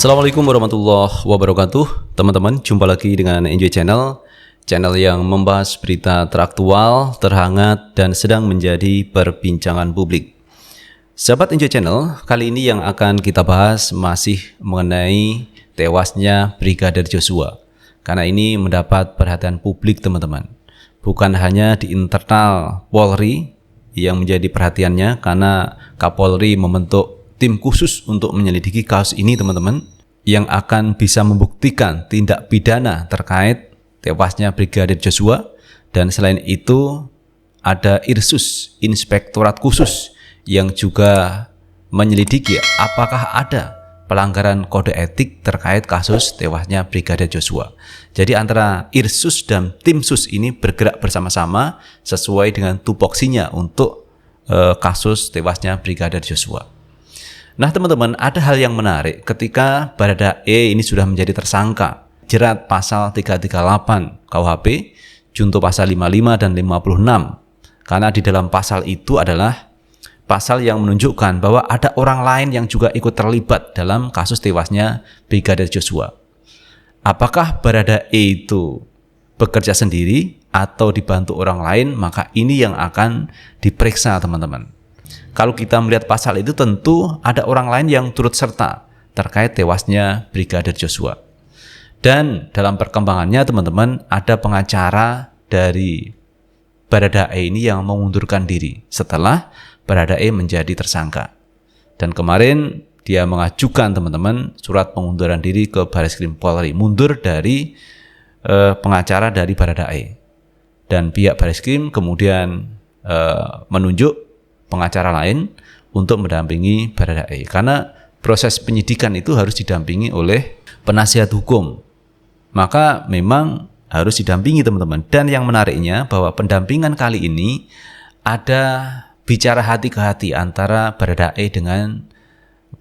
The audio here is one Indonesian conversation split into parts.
Assalamualaikum warahmatullahi wabarakatuh. Teman-teman, jumpa lagi dengan Enjoy Channel, channel yang membahas berita teraktual, terhangat, dan sedang menjadi perbincangan publik. Sahabat Enjoy Channel, kali ini yang akan kita bahas masih mengenai tewasnya Brigadir Joshua. Karena ini mendapat perhatian publik, teman-teman. Bukan hanya di internal Polri yang menjadi perhatiannya, karena Kapolri membentuk tim khusus untuk menyelidiki kasus ini, teman-teman, yang akan bisa membuktikan tindak pidana terkait tewasnya Brigadir Joshua. Dan selain itu ada Irsus, Inspektorat Khusus, yang juga menyelidiki apakah ada pelanggaran kode etik terkait kasus tewasnya Brigadir Joshua. Jadi antara Irsus dan tim sus ini bergerak bersama-sama sesuai dengan tupoksinya untuk kasus tewasnya Brigadir Joshua. Nah teman-teman, ada hal yang menarik ketika Baradae ini sudah menjadi tersangka, jerat pasal 338 KUHP, junto pasal 55 dan 56. Karena di dalam pasal itu adalah pasal yang menunjukkan bahwa ada orang lain yang juga ikut terlibat dalam kasus tewasnya Brigadir Joshua. Apakah Baradae itu bekerja sendiri atau dibantu orang lain, maka ini yang akan diperiksa, teman-teman. Kalau kita melihat pasal itu, tentu ada orang lain yang turut serta terkait tewasnya Brigadir Joshua. Dan dalam perkembangannya, teman-teman, ada pengacara dari Baradae ini yang mengundurkan diri setelah Baradae menjadi tersangka. Dan kemarin dia mengajukan, teman-teman, surat pengunduran diri ke Bareskrim Polri, mundur dari pengacara dari Baradae. Dan pihak Bareskrim kemudian menunjuk pengacara lain untuk mendampingi Baradae, karena proses penyidikan itu harus didampingi oleh penasihat hukum, maka memang harus didampingi, teman-teman. Dan yang menariknya bahwa pendampingan kali ini ada bicara hati ke hati antara Baradae dengan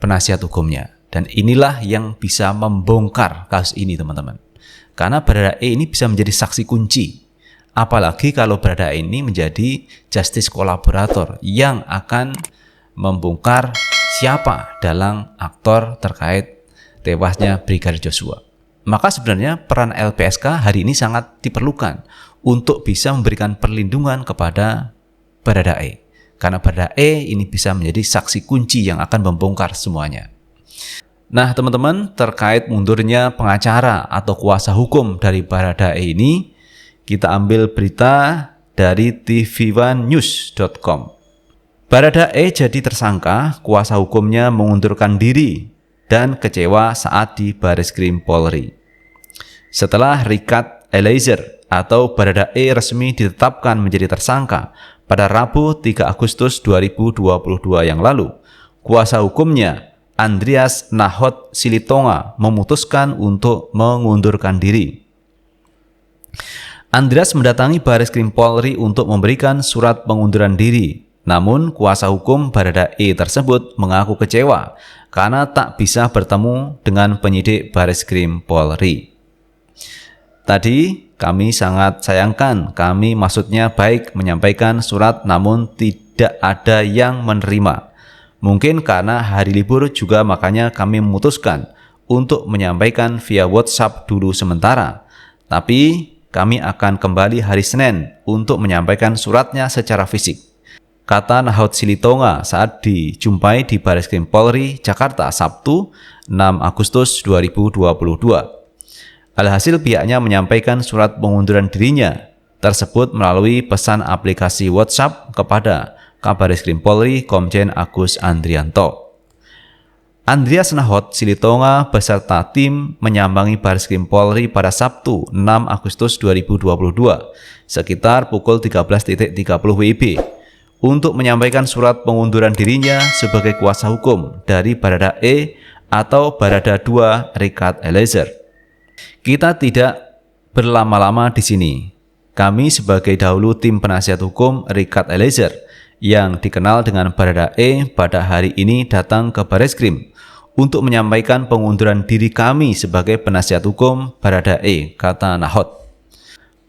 penasihat hukumnya, dan inilah yang bisa membongkar kasus ini, teman-teman, karena Baradae ini bisa menjadi saksi kunci. Apalagi kalau Baradae ini menjadi justice kolaborator yang akan membongkar siapa dalam aktor terkait tewasnya Brigadir Joshua. Maka sebenarnya peran LPSK hari ini sangat diperlukan untuk bisa memberikan perlindungan kepada Baradae. Karena Baradae ini bisa menjadi saksi kunci yang akan membongkar semuanya. Nah teman-teman, terkait mundurnya pengacara atau kuasa hukum dari Baradae ini, kita ambil berita dari tv1news.com. Baradae jadi tersangka, kuasa hukumnya mengundurkan diri dan kecewa saat di Bareskrim Polri. Setelah Richard Eliezer atau Baradae resmi ditetapkan menjadi tersangka pada Rabu 3 Agustus 2022 yang lalu, kuasa hukumnya Andreas Nahot Silitonga memutuskan untuk mengundurkan diri. Andreas mendatangi Bareskrim Polri untuk memberikan surat pengunduran diri. Namun kuasa hukum Baradae tersebut mengaku kecewa karena tak bisa bertemu dengan penyidik Bareskrim Polri. Tadi kami sangat sayangkan, kami maksudnya baik menyampaikan surat namun tidak ada yang menerima. Mungkin karena hari libur juga, makanya kami memutuskan untuk menyampaikan via WhatsApp dulu sementara. Tapi kami akan kembali hari Senin untuk menyampaikan suratnya secara fisik, kata Nahot Silitonga saat dijumpai di Bareskrim Polri, Jakarta, Sabtu 6 Agustus 2022. Alhasil pihaknya menyampaikan surat pengunduran dirinya tersebut melalui pesan aplikasi WhatsApp kepada Kabareskrim Polri Komjen Agus Andrianto. Andreas Nahot Silitonga beserta tim menyambangi Bareskrim Polri pada Sabtu 6 Agustus 2022 sekitar pukul 13.30 WIB untuk menyampaikan surat pengunduran dirinya sebagai kuasa hukum dari Baradae atau Barada 2 Richard Eliezer. Kita tidak berlama-lama di sini. Kami sebagai dahulu tim penasihat hukum Richard Eliezer yang dikenal dengan Baradae pada hari ini datang ke Bareskrim untuk menyampaikan pengunduran diri kami sebagai penasihat hukum Baradae, kata Nahot.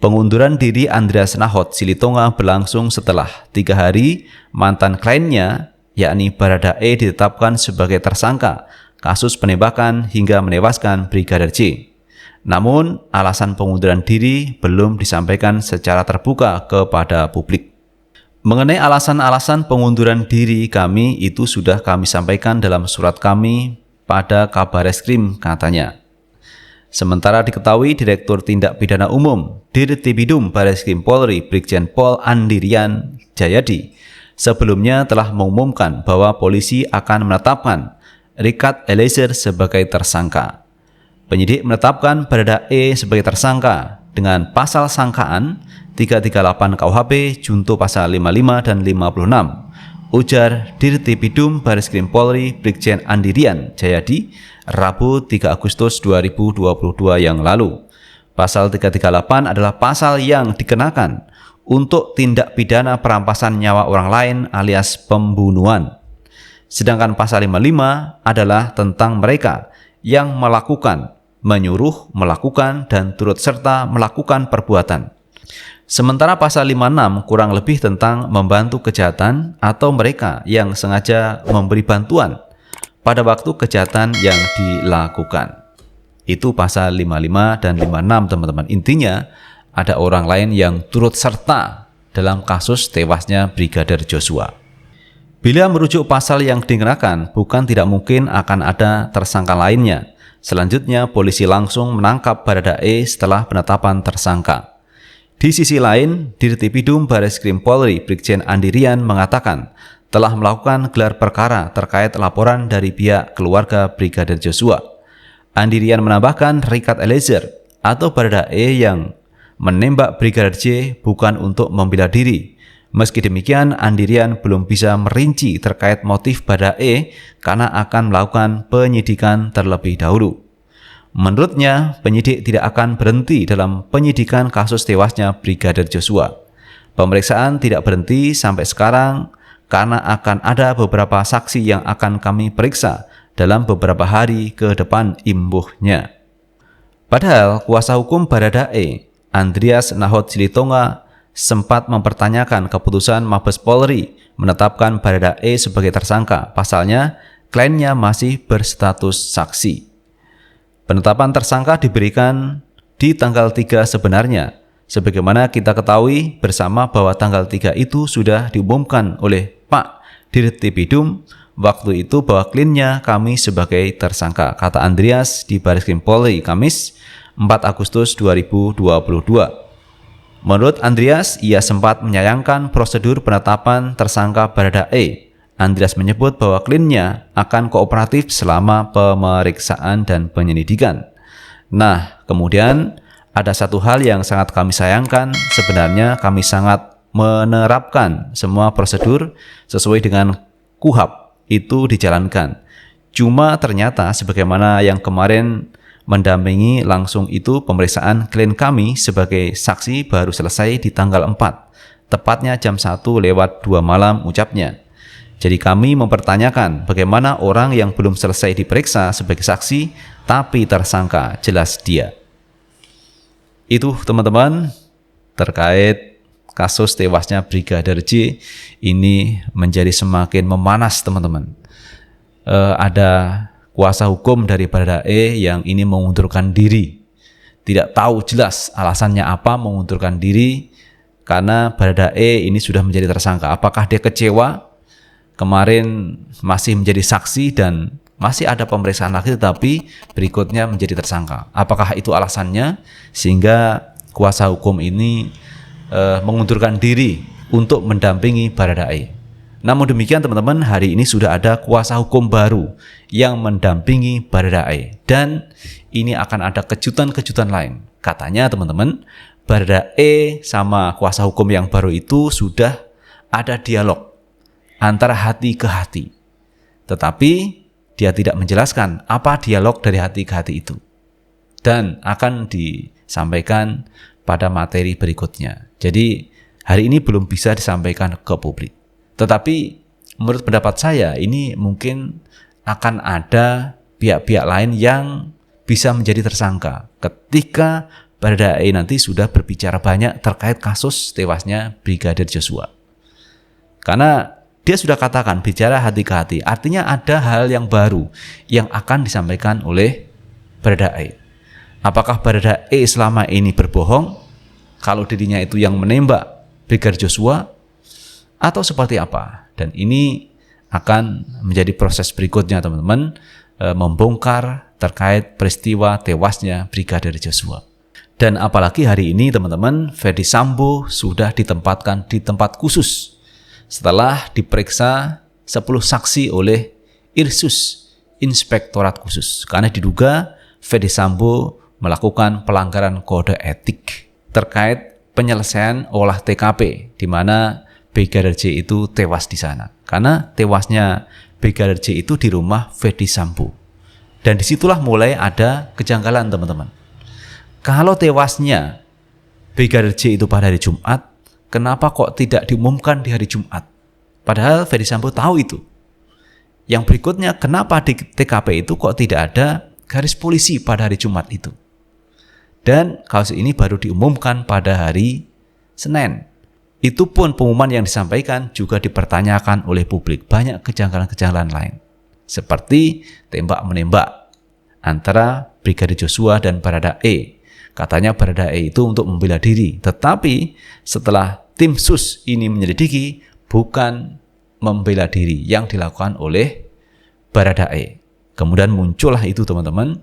Pengunduran diri Andreas Nahot Silitonga berlangsung setelah 3 hari mantan kliennya yakni Baradae ditetapkan sebagai tersangka kasus penembakan hingga menewaskan Brigadir J. Namun, alasan pengunduran diri belum disampaikan secara terbuka kepada publik. Mengenai alasan-alasan pengunduran diri kami itu sudah kami sampaikan dalam surat kami pada Kabareskrim, katanya. Sementara diketahui Direktur Tindak Pidana Umum Dirtipidum Bareskrim Polri Brigjen Pol Andirian Jayadi sebelumnya telah mengumumkan bahwa polisi akan menetapkan Richard Eliezer sebagai tersangka. Penyidik menetapkan Baradae sebagai tersangka dengan pasal sangkaan 338 KUHP junto pasal 55 dan 56. Ujar Dirtipidum Bareskrim Polri Brigjen Andirian Jayadi Rabu 3 Agustus 2022 yang lalu. Pasal 338 adalah pasal yang dikenakan untuk tindak pidana perampasan nyawa orang lain alias pembunuhan. Sedangkan pasal 55 adalah tentang mereka yang melakukan, menyuruh, melakukan, dan turut serta melakukan perbuatan. Sementara pasal 56 kurang lebih tentang membantu kejahatan atau mereka yang sengaja memberi bantuan pada waktu kejahatan yang dilakukan. Itu pasal 55 dan 56, teman-teman. Intinya ada orang lain yang turut serta dalam kasus tewasnya Brigadir Joshua. Bila merujuk pasal yang dikenakan, bukan tidak mungkin akan ada tersangka lainnya. Selanjutnya, polisi langsung menangkap Baradae setelah penetapan tersangka. Di sisi lain, Dirtipidum Bareskrim Polri Brigjen Andirian mengatakan telah melakukan gelar perkara terkait laporan dari pihak keluarga Brigadir Joshua. Andirian menambahkan Richard Eliezer atau Baradae yang menembak Brigadir J bukan untuk membela diri. Meski demikian, Andirian belum bisa merinci terkait motif Baradae karena akan melakukan penyidikan terlebih dahulu. Menurutnya, penyidik tidak akan berhenti dalam penyidikan kasus tewasnya Brigadir Joshua. Pemeriksaan tidak berhenti sampai sekarang karena akan ada beberapa saksi yang akan kami periksa dalam beberapa hari ke depan imbuhnya. Padahal kuasa hukum Baradae, Andreas Nahot Silitonga, sempat mempertanyakan keputusan Mabes Polri menetapkan Baradae sebagai tersangka. Pasalnya, kliennya masih berstatus saksi. Penetapan tersangka diberikan di tanggal 3 sebenarnya. Sebagaimana kita ketahui bersama bahwa tanggal 3 itu sudah diumumkan oleh Pak Dirtipidum waktu itu bahwa kliennya kami sebagai tersangka, kata Andreas di Bareskrim Polri Kamis 4 Agustus 2022. Menurut Andreas, ia sempat menyayangkan prosedur penetapan tersangka Baradae. Andreas menyebut bahwa kliennya akan kooperatif selama pemeriksaan dan penyelidikan. Nah, kemudian ada satu hal yang sangat kami sayangkan. Sebenarnya kami sangat menerapkan semua prosedur sesuai dengan KUHP itu dijalankan. Cuma ternyata sebagaimana yang kemarin mendampingi langsung itu pemeriksaan klien kami sebagai saksi baru selesai di tanggal 4. Tepatnya jam 1:02 malam ucapnya. Jadi kami mempertanyakan bagaimana orang yang belum selesai diperiksa sebagai saksi tapi tersangka jelas dia. Itu teman-teman terkait kasus tewasnya Brigadir J ini menjadi semakin memanas, teman-teman. Ada kuasa hukum dari Baradae yang ini mengundurkan diri. Tidak tahu jelas alasannya apa mengundurkan diri karena Baradae ini sudah menjadi tersangka. Apakah dia kecewa? Kemarin masih menjadi saksi dan masih ada pemeriksaan lagi tetapi berikutnya menjadi tersangka. Apakah itu alasannya sehingga kuasa hukum ini mengundurkan diri untuk mendampingi Baradae? Namun demikian teman-teman, hari ini sudah ada kuasa hukum baru yang mendampingi Baradae dan ini akan ada kejutan-kejutan lain. Katanya teman-teman, Baradae sama kuasa hukum yang baru itu sudah ada dialog antara hati ke hati. Tetapi dia tidak menjelaskan apa dialog dari hati ke hati itu. Dan akan disampaikan pada materi berikutnya. Jadi hari ini belum bisa disampaikan ke publik. Tetapi menurut pendapat saya ini mungkin akan ada pihak-pihak lain yang bisa menjadi tersangka ketika Baradae nanti sudah berbicara banyak terkait kasus tewasnya Brigadir Joshua. Karena dia sudah katakan bicara hati ke hati. Artinya ada hal yang baru yang akan disampaikan oleh Baradae. Apakah Baradae selama ini berbohong kalau dirinya itu yang menembak Brigadir Joshua atau seperti apa? Dan ini akan menjadi proses berikutnya teman-teman, membongkar terkait peristiwa tewasnya Brigadir Joshua. Dan apalagi hari ini teman-teman, Ferdy Sambo sudah ditempatkan di tempat khusus setelah diperiksa 10 saksi oleh Irsus, Inspektorat Khusus, karena diduga Ferdy Sambo melakukan pelanggaran kode etik terkait penyelesaian olah TKP di mana Brigadir J itu tewas di sana. Karena tewasnya Brigadir J itu di rumah Ferdy Sambo. Dan disitulah mulai ada kejanggalan teman-teman. Kalau tewasnya Brigadir J itu pada hari Jumat, kenapa kok tidak diumumkan di hari Jumat? Padahal Ferdy Sambo tahu itu. Yang berikutnya, kenapa di TKP itu kok tidak ada garis polisi pada hari Jumat itu? Dan kasus ini baru diumumkan pada hari Senin. Itu pun pengumuman yang disampaikan juga dipertanyakan oleh publik. Banyak kejanggalan-kejanggalan lain. Seperti tembak-menembak antara Brigadir Joshua dan Baradae. Katanya Baradae itu untuk membela diri. Tetapi setelah tim sus ini menyelidiki, bukan membela diri yang dilakukan oleh Baradae. Kemudian muncullah itu teman-teman,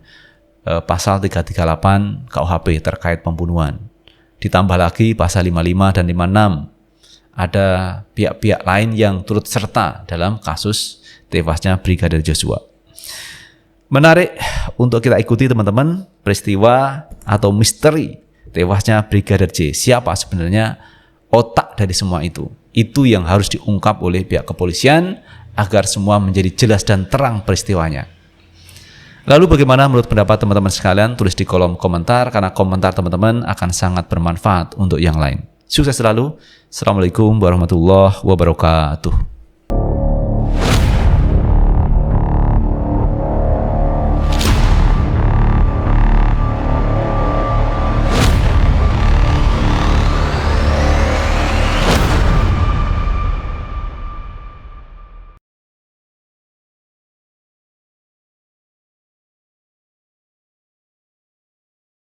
pasal 338 KUHP terkait pembunuhan. Ditambah lagi pasal 55 dan 56. Ada pihak-pihak lain yang turut serta dalam kasus tewasnya Brigadir Joshua. Menarik untuk kita ikuti teman-teman, peristiwa atau misteri tewasnya Brigadir J. Siapa sebenarnya otak dari semua itu? Itu yang harus diungkap oleh pihak kepolisian agar semua menjadi jelas dan terang peristiwanya. Lalu bagaimana menurut pendapat teman-teman sekalian? Tulis di kolom komentar, karena komentar teman-teman akan sangat bermanfaat untuk yang lain. Sukses selalu. Assalamualaikum warahmatullahi wabarakatuh.